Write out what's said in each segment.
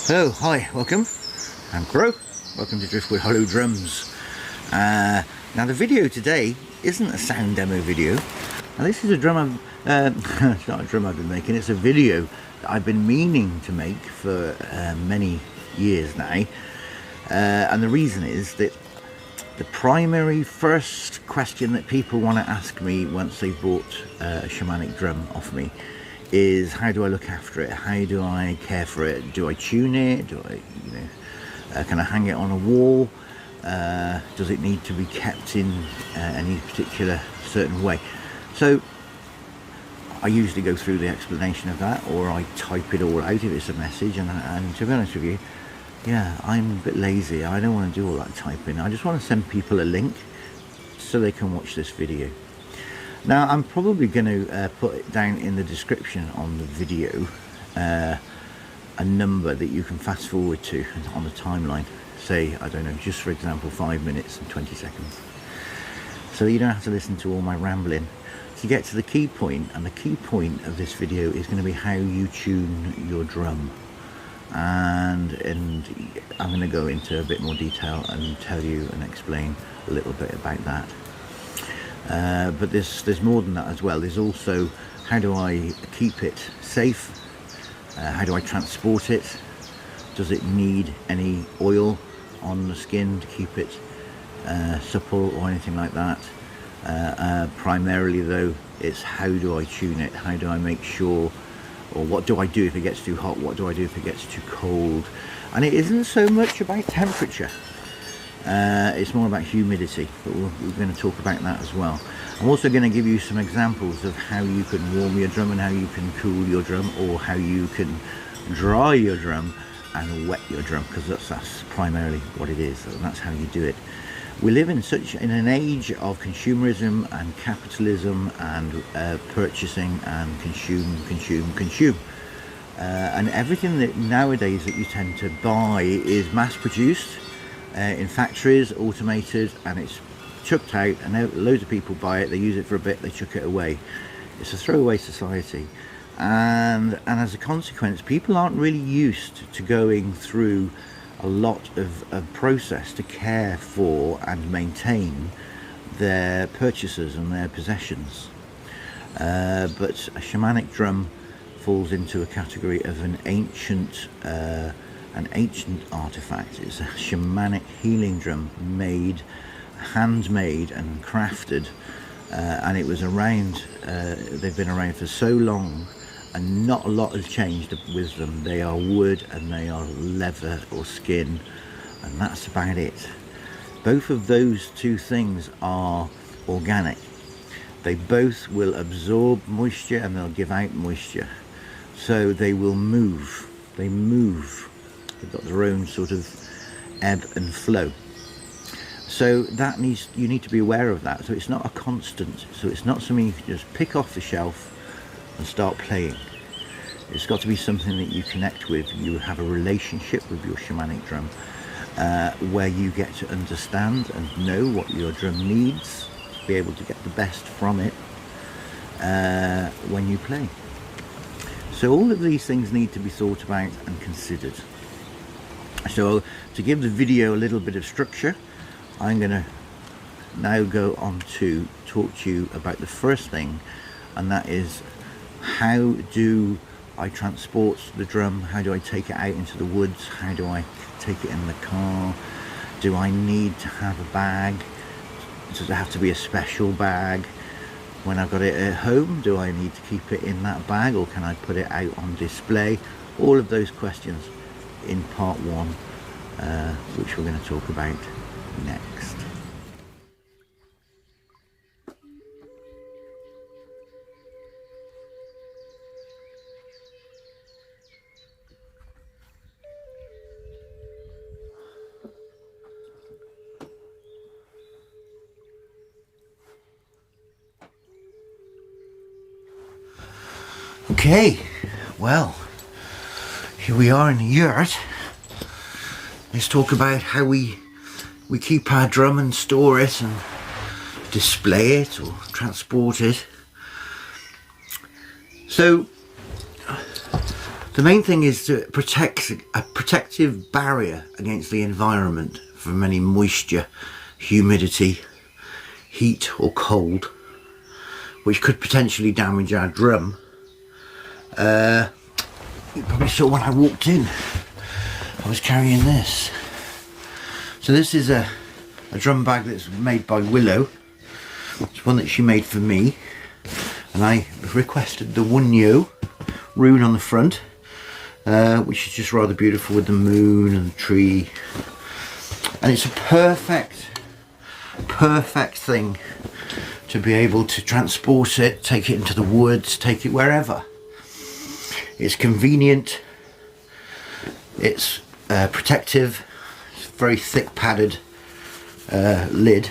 Hello, hi, welcome. I'm Crow. Welcome to Driftwood Hollow Drums. Now the video today isn't a sound demo video. Now this is a drum it's not a drum I've been making, it's a video that I've been meaning to make for many years now. And the reason is that the primary first question that people want to ask me once they've bought a Shamanic Drum off me is, how do I look after it? How do I care for it? Do I tune it? Do I, can I hang it on a wall? Does it need to be kept in any particular certain way? So I usually go through the explanation of that, or I type it all out if it's a message. And to be honest with you, yeah, I'm a bit lazy. I don't want to do all that typing. I just want to send people a link so they can watch this video. Now I'm probably going to put it down in the description on the video, a number that you can fast forward to on the timeline. Say, I don't know, just for example 5 minutes and 20 seconds. So you don't have to listen to all my rambling to get to the key point. And the key point of this video is going to be how you tune your drum. And I'm going to go into a bit more detail and tell you and explain a little bit about that. But there's more than that as well. There's also, how do I keep it safe? How do I transport it? Does it need any oil on the skin to keep it supple or anything like that? Primarily though, it's how do I tune it? How do I make sure, or what do I do if it gets too hot? What do I do if it gets too cold? And it isn't so much about temperature. It's more about humidity, but we're going to talk about that as well. I'm also going to give you some examples of how you can warm your drum and how you can cool your drum, or how you can dry your drum and wet your drum, because that's primarily what it is, and that's how you do it. We live in an age of consumerism and capitalism and purchasing and consume. And everything that nowadays that you tend to buy is mass produced in factories, automated, and it's chucked out, and loads of people buy it, they use it for a bit, they chuck it away. It's a throwaway society, and as a consequence, people aren't really used to going through a lot of process to care for and maintain their purchases and their possessions. But a Shamanic Drum falls into a category of an ancient artifact. It's a shamanic healing drum, handmade and crafted, and it was around, they've been around for so long, and not a lot has changed with them. They are wood and they are leather or skin, and that's about it. Both of those two things are organic. They both will absorb moisture and they'll give out moisture, so they will move. They move. They've got their own sort of ebb and flow. So that you need to be aware of that. So it's not a constant. So it's not something you can just pick off the shelf and start playing. It's got to be something that you connect with. You have a relationship with your Shamanic Drum, where you get to understand and know what your drum needs, to be able to get the best from it when you play. So all of these things need to be thought about and considered. So to give the video a little bit of structure, I'm going to now go on to talk to you about the first thing, and that is, how do I transport the drum? How do I take it out into the woods? How do I take it in the car? Do I need to have a bag? Does it have to be a special bag? When I've got it at home, do I need to keep it in that bag, or can I put it out on display? All of those questions in part one, which we're going to talk about next. Okay, well, here we are in the yurt. Let's talk about how we keep our drum and store it and display it or transport it. So The main thing is to protect a protective barrier against the environment from any moisture, humidity, heat or cold, which could potentially damage our drum. You probably saw when I walked in, I was carrying this. So this is a drum bag that's made by Willow. It's one that she made for me, and I requested the Wunyo rune on the front, which is just rather beautiful with the moon and the tree, and it's a perfect thing to be able to transport it, take it into the woods, take it wherever. It's convenient, it's protective, it's very thick padded lid,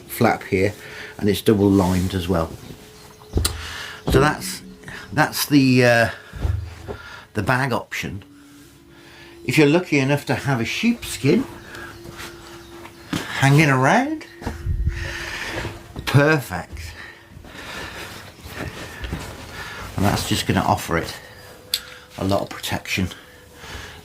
flap here, and it's double lined as well. So that's the bag option. If you're lucky enough to have a sheepskin hanging around, perfect. And that's just going to offer it a lot of protection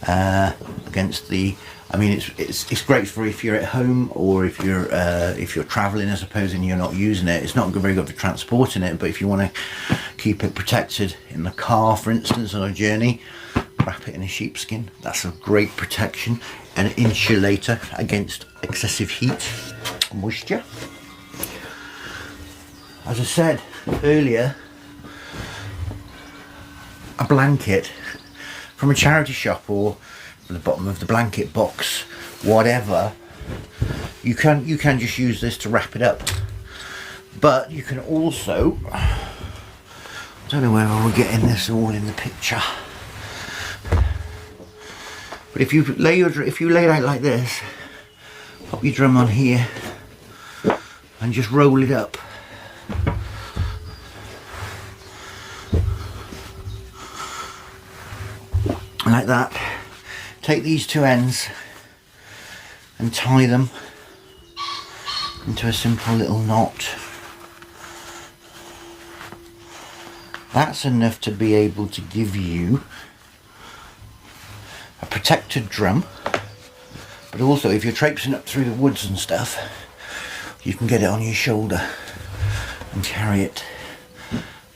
against the. I mean, it's great for if you're at home or if you're travelling, I suppose, and you're not using it. It's not very good for transporting it, but if you want to keep it protected in the car, for instance, on a journey, wrap it in a sheepskin. That's a great protection, an insulator against excessive heat, moisture. As I said earlier, a blanket from a charity shop or from the bottom of the blanket box, whatever, you can just use this to wrap it up. But you can also, I don't know whether we're getting this all in the picture, but if you lay it out like this, pop your drum on here and just roll it up. Like that. Take these two ends and tie them into a simple little knot. That's enough to be able to give you a protected drum, but also if you're traipsing up through the woods and stuff, you can get it on your shoulder and carry it.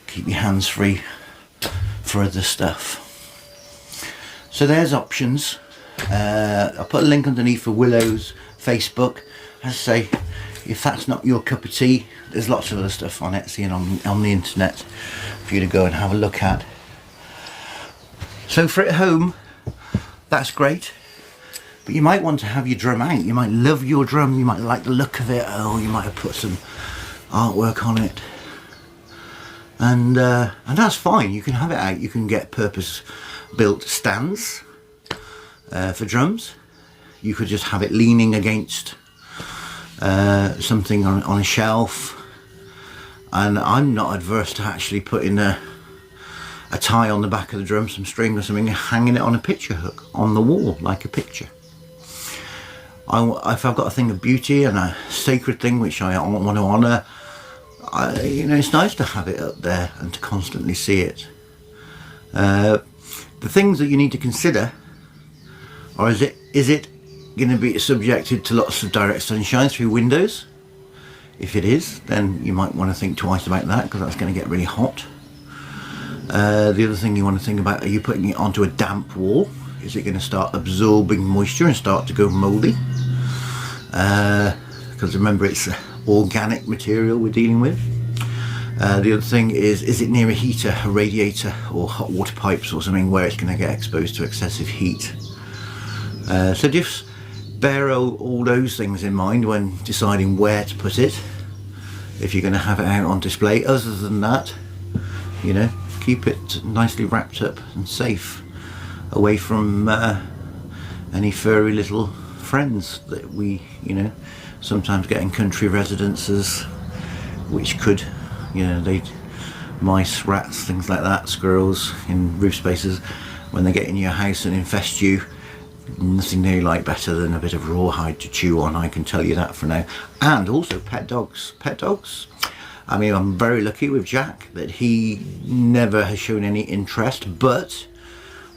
Keep your hands free for other stuff. So there's options. I'll put a link underneath for Willow's Facebook. As I say, if that's not your cup of tea, there's lots of other stuff on Etsy and on the internet for you to go and have a look at. So for at home, that's great. But you might want to have your drum out. You might love your drum, you might like the look of it, or you might have put some artwork on it. And that's fine, you can have it out. You can get purpose-built stands for drums. You could just have it leaning against something on a shelf. And I'm not adverse to actually putting a tie on the back of the drum, some string or something, hanging it on a picture hook on the wall like a picture. If I've got a thing of beauty and a sacred thing which I want to honour, it's nice to have it up there and to constantly see it. The things that you need to consider are, is it going to be subjected to lots of direct sunshine through windows? If it is, then you might want to think twice about that, because that's going to get really hot. The other thing you want to think about, are you putting it onto a damp wall? Is it going to start absorbing moisture and start to go mouldy? Because remember, it's organic material we're dealing with. The other thing is it near a heater, a radiator, or hot water pipes or something where it's going to get exposed to excessive heat? So just bear all those things in mind when deciding where to put it, if you're going to have it out on display. Other than that, keep it nicely wrapped up and safe, away from any furry little friends that we sometimes get in country residences, which could mice, rats, things like that, squirrels in roof spaces, when they get in your house and infest you. Nothing they like better than a bit of rawhide to chew on, I can tell you that for now. And also pet dogs. I mean, I'm very lucky with Jack that he never has shown any interest, but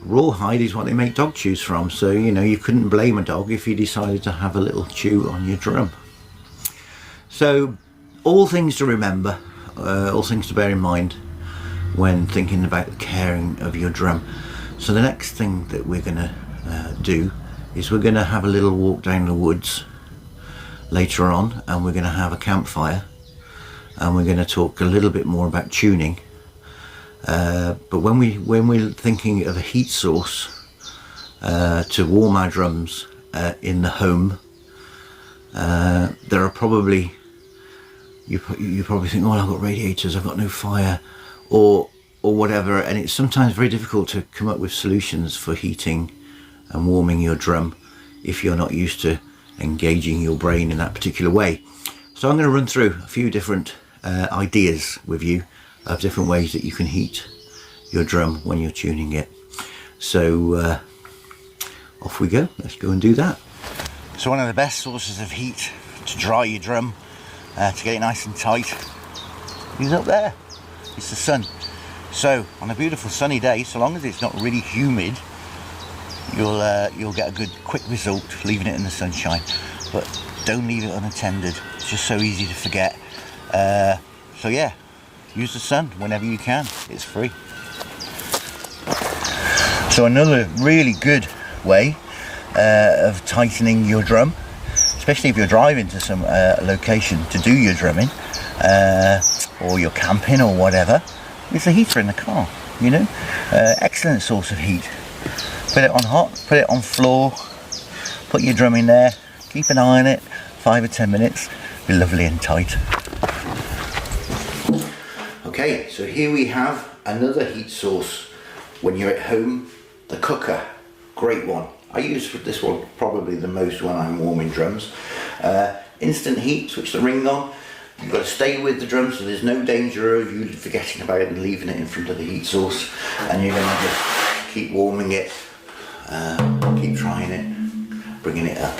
rawhide is what they make dog chews from, so you know, you couldn't blame a dog if he decided to have a little chew on your drum. So all things to remember, all things to bear in mind when thinking about the caring of your drum. So the next thing that we're going to do is we're going to have a little walk down the woods later on, and we're going to have a campfire, and we're going to talk a little bit more about tuning. But when we're thinking of a heat source to warm our drums in the home, there are probably, you probably think, oh, I've got radiators, I've got no fire, or whatever, and it's sometimes very difficult to come up with solutions for heating and warming your drum if you're not used to engaging your brain in that particular way. So I'm going to run through a few different ideas with you of different ways that you can heat your drum when you're tuning it. So off we go, let's go and do that. So one of the best sources of heat to dry your drum, to get it nice and tight, is up there. It's the sun. So on a beautiful sunny day, so long as it's not really humid, you'll get a good quick result leaving it in the sunshine. But don't leave it unattended, it's just so easy to forget. So yeah, use the sun whenever you can, it's free. So another really good way of tightening your drum, especially if you're driving to some location to do your drumming, or you're camping or whatever, is the heater in the car. You know, excellent source of heat. Put it on hot, put it on floor, put your drum in there, keep an eye on it, 5 or 10 minutes, be lovely and tight. Okay, so here we have another heat source when you're at home, the cooker. Great one. I use this one probably the most when I'm warming drums. Instant heat, switch the ring on. You've got to stay with the drum, so there's no danger of you forgetting about it and leaving it in front of the heat source, and you're going to just keep warming it, keep trying it, bringing it up.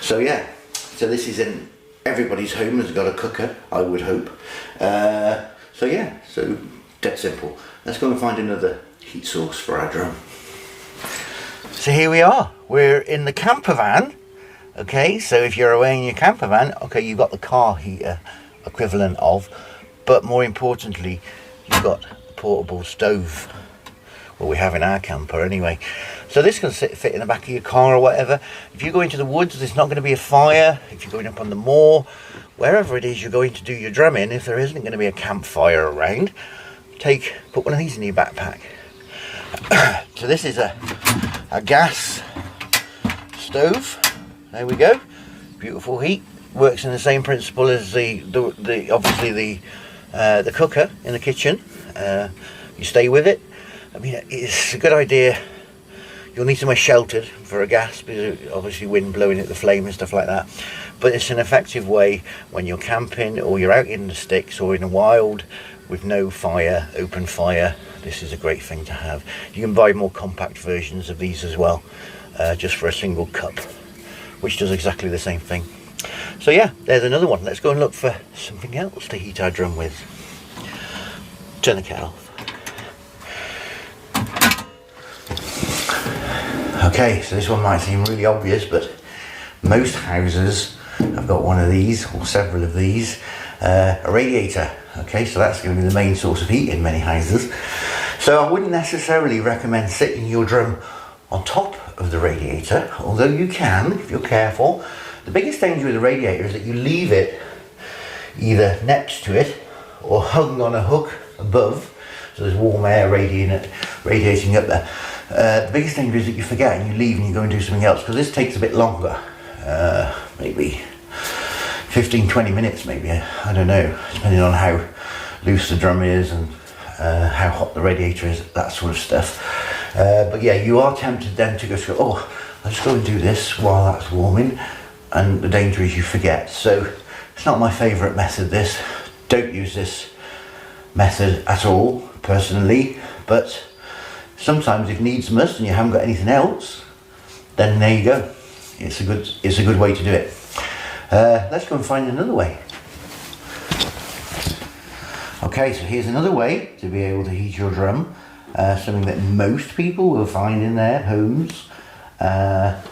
So yeah, so this is in everybody's home has got a cooker, I would hope. So yeah, so dead simple. Let's go and find another heat source for our drum. So here we are, we're in the camper van. Okay, so if you're away in your camper van, okay, you've got the car heater equivalent of, but more importantly, you've got a portable stove. Well, we have in our camper anyway. So this can fit in the back of your car or whatever. If you go into the woods, there's not going to be a fire. If you're going up on the moor, wherever it is you're going to do your drumming, if there isn't going to be a campfire around, put one of these in your backpack. So this is a gas stove. There we go. Beautiful heat. Works in the same principle as the cooker in the kitchen. You stay with it. I mean, it's a good idea. You'll need somewhere sheltered for a gas, because obviously wind blowing at the flame and stuff like that. But it's an effective way when you're camping or you're out in the sticks or in the wild with no fire, open fire. This is a great thing to have. You can buy more compact versions of these as well, just for a single cup, which does exactly the same thing. So yeah, there's another one. Let's go and look for something else to heat our drum with. Turn the kettle off. Okay, so this one might seem really obvious, but most houses have got one of these, or several of these, a radiator. Okay, so that's going to be the main source of heat in many houses. So I wouldn't necessarily recommend sitting your drum on top of the radiator, although you can if you're careful. The biggest danger with the radiator is that you leave it either next to it or hung on a hook above, so there's warm air radiating up there. The biggest danger is that you forget and you leave and you go and do something else, because this takes a bit longer, maybe 15-20 minutes maybe, I don't know, depending on how loose the drum is and how hot the radiator is, that sort of stuff. But yeah, you are tempted then to go, oh, I'll just go and do this while that's warming, and the danger is you forget. So it's not my favourite method, this. Don't use this method at all, personally, but sometimes if needs must and you haven't got anything else, then there you go. It's a good way to do it. Let's go and find another way. Okay, so here's another way to be able to heat your drum. something that most people will find in their homes. Now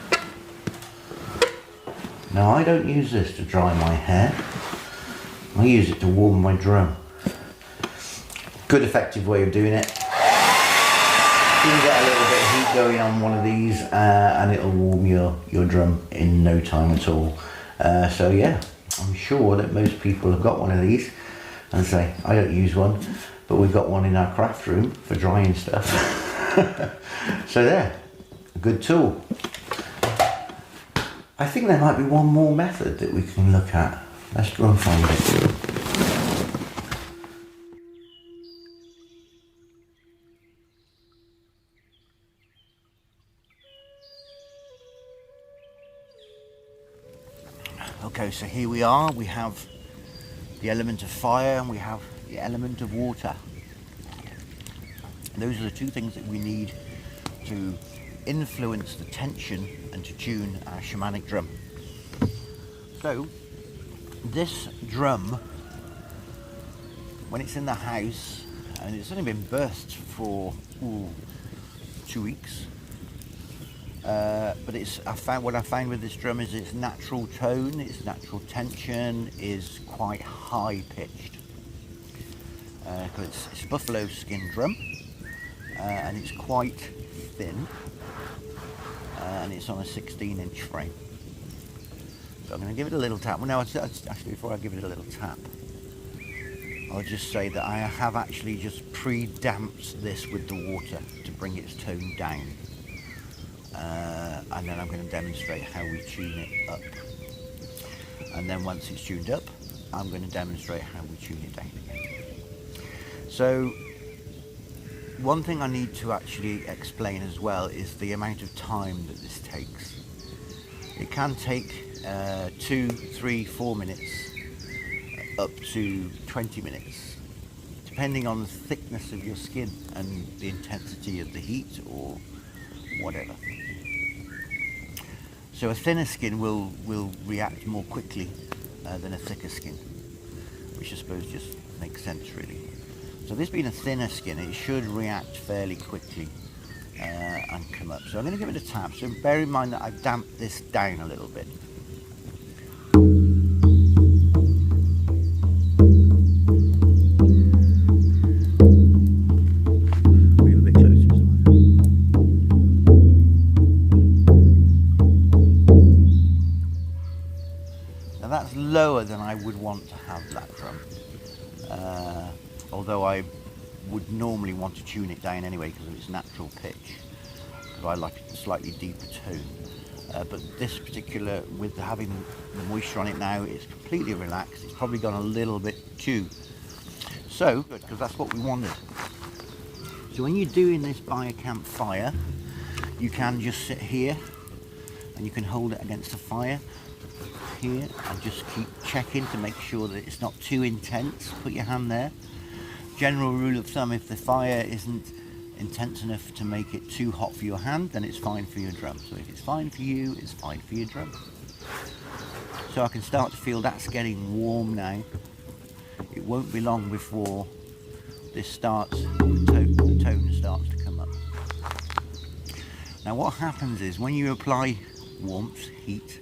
I don't use this to dry my hair, I use it to warm my drum. Good effective way of doing it. You can get a little bit of heat going on one of these and it'll warm your drum in no time at all. So yeah, I'm sure that most people have got one of these, and say I don't use one, but we've got one in our craft room for drying stuff. So there, a good tool. I think there might be one more method that we can look at. Let's go and find it. Okay, so here we are. We have the element of fire and we have the element of water. And those are the two things that we need to influence the tension and to tune our shamanic drum. So this drum, when it's in the house, and it's only been birthed for 2 weeks, but what I found with this drum is its natural tone, its natural tension is quite high pitched. Because it's a buffalo skin drum, and it's quite thin, and it's on a 16-inch frame. So I'm going to give it a little tap. Well, no, actually, before I give it a little tap, I'll just say that I have actually just pre-damped this with the water to bring its tone down. And then I'm going to demonstrate how we tune it up. And then once it's tuned up, I'm going to demonstrate how we tune it down again. So one thing I need to actually explain as well is the amount of time that this takes. It can take 2, 3, 4 minutes up to 20 minutes, depending on the thickness of your skin and the intensity of the heat or whatever. So a thinner skin will react more quickly than a thicker skin, which I suppose just makes sense really. So this being a thinner skin, it should react fairly quickly and come up. So I'm going to give it a tap. So bear in mind that I've damped this down a little bit. That's lower than I would want to have that drum, although I would normally want to tune it down anyway because of its natural pitch, because I like a slightly deeper tone. But this particular, with having the moisture on it now, it's completely relaxed. It's probably gone a little bit too. So, good, because that's what we wanted. So when you're doing this by a campfire, you can just sit here and you can hold it against the fire here and just keep checking to make sure that it's not too intense. Put your hand there. General rule of thumb, if the fire isn't intense enough to make it too hot for your hand, then it's fine for your drum. So if it's fine for you, it's fine for your drum. So I can start to feel that's getting warm now. It won't be long before this starts, the tone starts to come up. Now what happens is when you apply warmth, heat,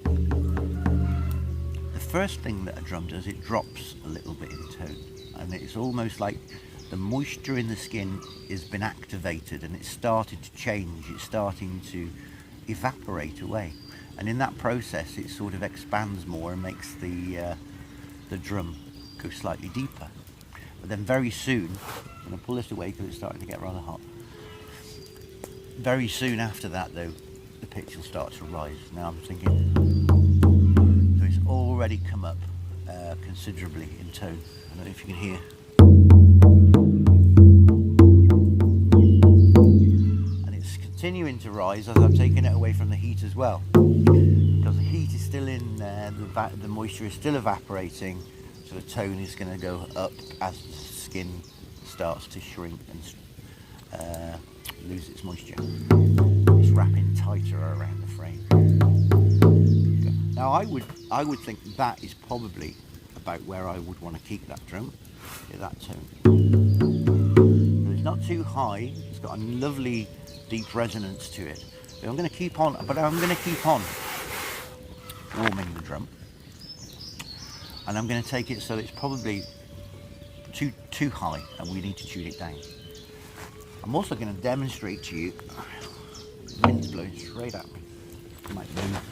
the first thing that a drum does, it drops a little bit in tone, and it's almost like the moisture in the skin has been activated and it's started to change, it's starting to evaporate away, and in that process it sort of expands more and makes the drum go slightly deeper. But then very soon, I'm going to pull this away because it's starting to get rather hot. Very soon after that though, the pitch will start to rise. Now I'm thinking, so it's already come up considerably in tone. I don't know if you can hear. And it's continuing to rise as I've taken it away from the heat as well. Because the heat is still in there, the moisture is still evaporating, so the tone is going to go up as the skin starts to shrink and lose its moisture. It's wrapping tighter around the frame. Now I would think that is probably about where I would want to keep that drum, at that tone. So it's not too high. It's got a lovely deep resonance to it. But I'm going to keep on warming the drum, and I'm going to take it so it's probably too high, and we need to tune it down. I'm also going to demonstrate to you. The wind's blowing straight at me. It might move.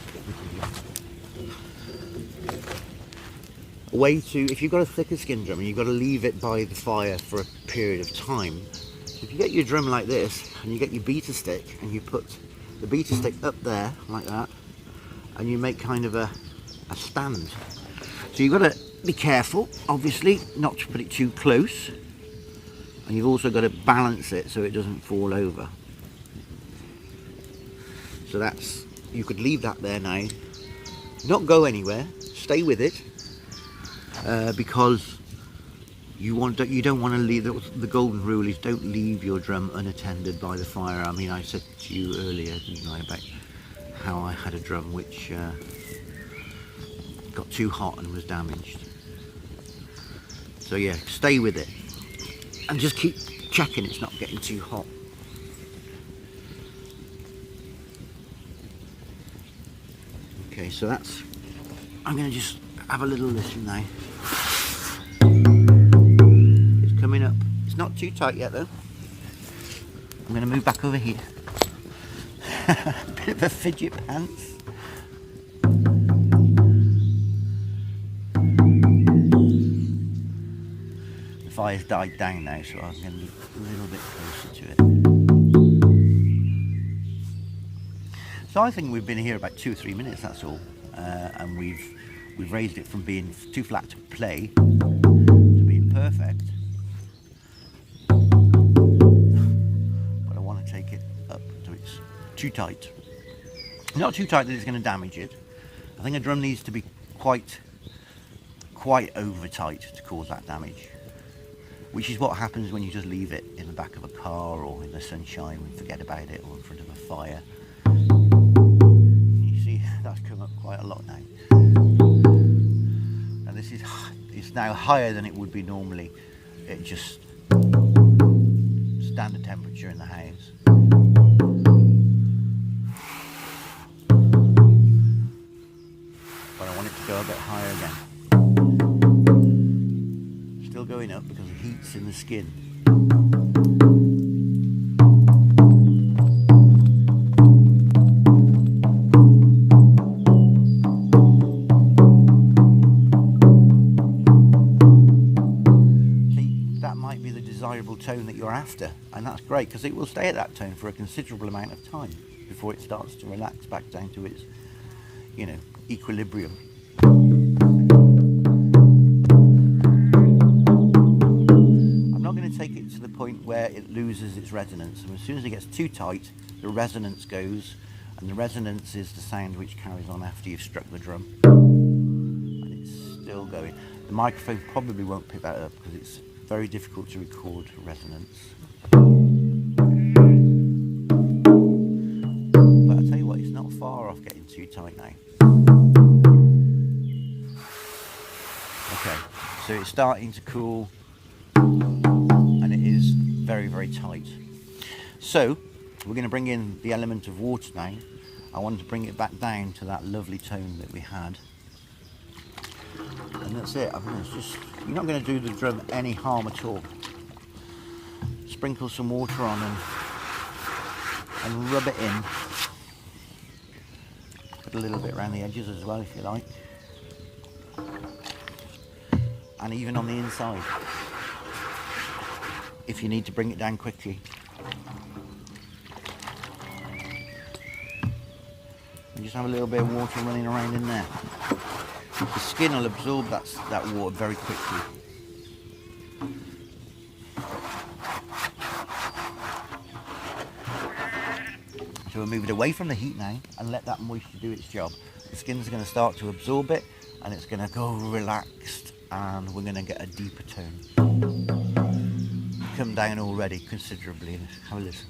A way to, if you've got a thicker skin drum and you've got to leave it by the fire for a period of time, if you get your drum like this and you get your beta stick and you put the beta stick up there like that, and you make kind of a stand. So you've got to be careful, obviously, not to put it too close, and you've also got to balance it so it doesn't fall over. So that's, you could leave that there now, not go anywhere, stay with it, because you don't want to leave. The golden rule is don't leave your drum unattended by the fire. I mean, I said to you earlier, didn't I, about how I had a drum which got too hot and was damaged. So yeah, stay with it and just keep checking it's not getting too hot. Okay, so that's, I'm going to just have a little listen now. It's coming up. It's not too tight yet though. I'm going to move back over here. Bit of a fidget pants. The fire's died down now, so I'm going to be a little bit closer to it. So I think we've been here about 2 or 3 minutes, that's all, and we've raised it from being too flat to play to being perfect. But I want to take it up so it's too tight. Not too tight that it's going to damage it. I think a drum needs to be quite over tight to cause that damage, which is what happens when you just leave it in the back of a car or in the sunshine and forget about it, or in front of a fire. You see that's come up quite a lot now, and this is, it's now higher than it would be normally. It just standard temperature in the house. But I want it to go a bit higher again. Still going up because the heat's in the skin. See, that might be the desirable tone that you're after, and that's great because it will stay at that tone for a considerable amount of time before it starts to relax back down to its, you know, equilibrium. I'm not going to take it to the point where it loses its resonance, and as soon as it gets too tight, the resonance goes, and the resonance is the sound which carries on after you've struck the drum, and it's still going. The microphone probably won't pick that up because it's very difficult to record resonance. But I'll tell you what, it's not far off getting too tight now. Okay, so it's starting to cool, and it is very, very tight. So we're going to bring in the element of water now. I want to bring it back down to that lovely tone that we had, and that's it. I mean, it's just, you're not going to do the drum any harm at all. Sprinkle some water on and rub it in. Put a little bit around the edges as well if you like, and even on the inside if you need to bring it down quickly. And just have a little bit of water running around in there. The skin will absorb that water very quickly. So we'll move it away from the heat now and let that moisture do its job. The skin's going to start to absorb it, and it's going to go relaxed, and we're going to get a deeper tone. Come down already considerably. Have a listen.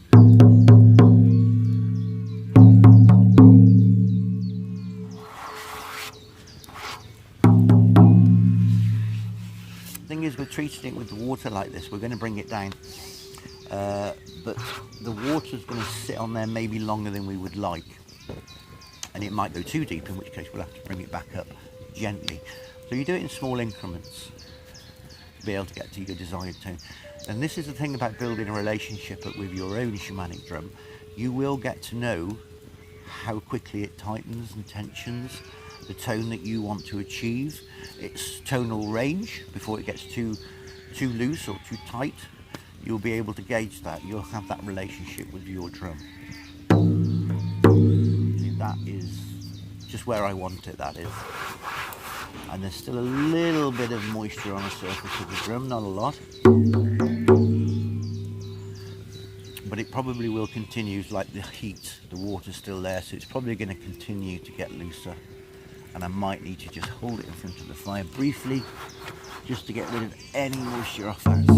The thing is, we're treating it with the water like this. We're going to bring it down. but the water's going to sit on there maybe longer than we would like, and it might go too deep, in which case we'll have to bring it back up gently. So you do it in small increments to be able to get to your desired tone. And this is the thing about building a relationship with your own shamanic drum. You will get to know how quickly it tightens and tensions, the tone that you want to achieve, its tonal range before it gets too loose or too tight. You'll be able to gauge that. You'll have that relationship with your drum. See, that is just where I want it, that is. And there's still a little bit of moisture on the surface of the drum, not a lot. But it probably will continue, like the heat, the water's still there, so it's probably going to continue to get looser. And I might need to just hold it in front of the fire briefly, just to get rid of any moisture off that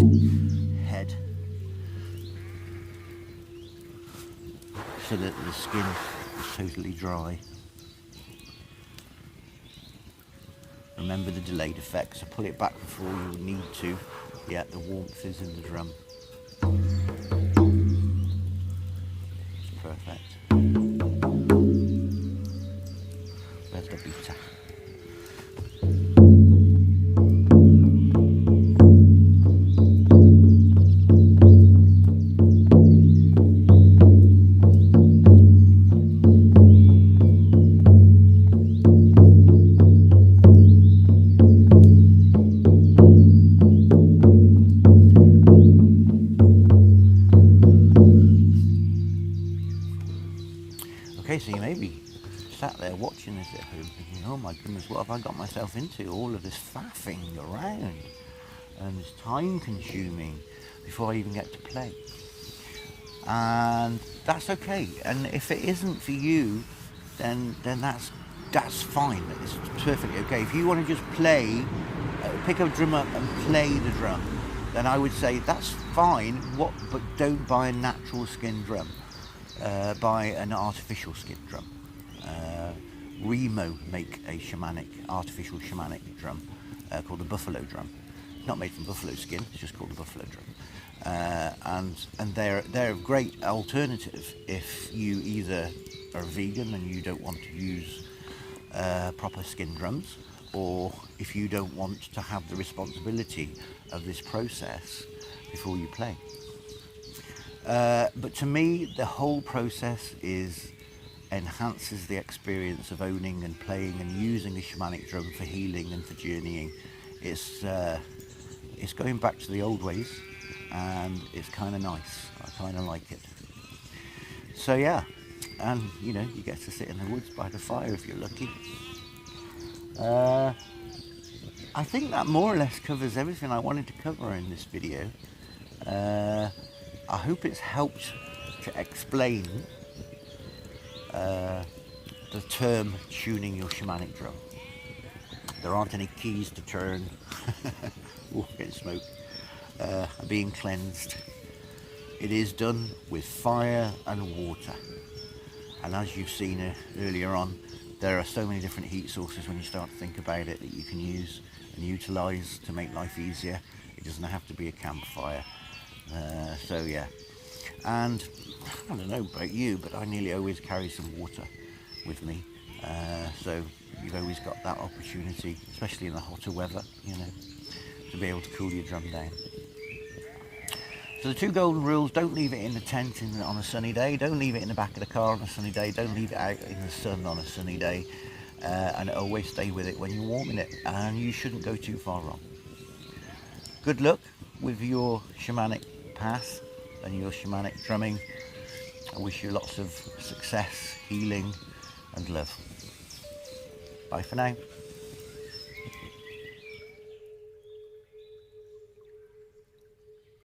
head, so that the skin is totally dry. Remember the delayed effect, so pull it back before you need to. Yeah, the warmth is in the drum. It's perfect. Where's the beater? Okay, so you may be sat there watching this at home thinking, oh my goodness, what have I got myself into? All of this faffing around and it's time consuming before I even get to play. And that's okay. And if it isn't for you, then that's fine. It's perfectly okay. If you want to just play, pick a drum up and play the drum, then I would say that's fine. But don't buy a natural skin drum. Buy an artificial skin drum. Remo make a artificial shamanic drum called the buffalo drum. It's not made from buffalo skin, it's just called the buffalo drum. And they're a great alternative if you either are vegan and you don't want to use proper skin drums, or if you don't want to have the responsibility of this process before you play. But to me, the whole process enhances the experience of owning and playing and using the shamanic drum for healing and for journeying. It's going back to the old ways, and it's kind of nice. I kind of like it. So yeah, and you know, you get to sit in the woods by the fire if you're lucky. I think that more or less covers everything I wanted to cover in this video. I hope it's helped to explain the term tuning your shamanic drum. There aren't any keys to turn. Oh, getting smoke. Being cleansed. It is done with fire and water. And as you've seen earlier on, there are so many different heat sources when you start to think about it that you can use and utilise to make life easier. It doesn't have to be a campfire. So yeah, and I don't know about you, but I nearly always carry some water with me, so you've always got that opportunity, especially in the hotter weather, you know, to be able to cool your drum down. So the two golden rules: don't leave it in the tent on a sunny day, don't leave it in the back of the car on a sunny day, don't leave it out in the sun on a sunny day, and always stay with it when you're warming it, and you shouldn't go too far wrong. Good luck with your shamanic path and your shamanic drumming. I wish you lots of success, healing and love. Bye for now.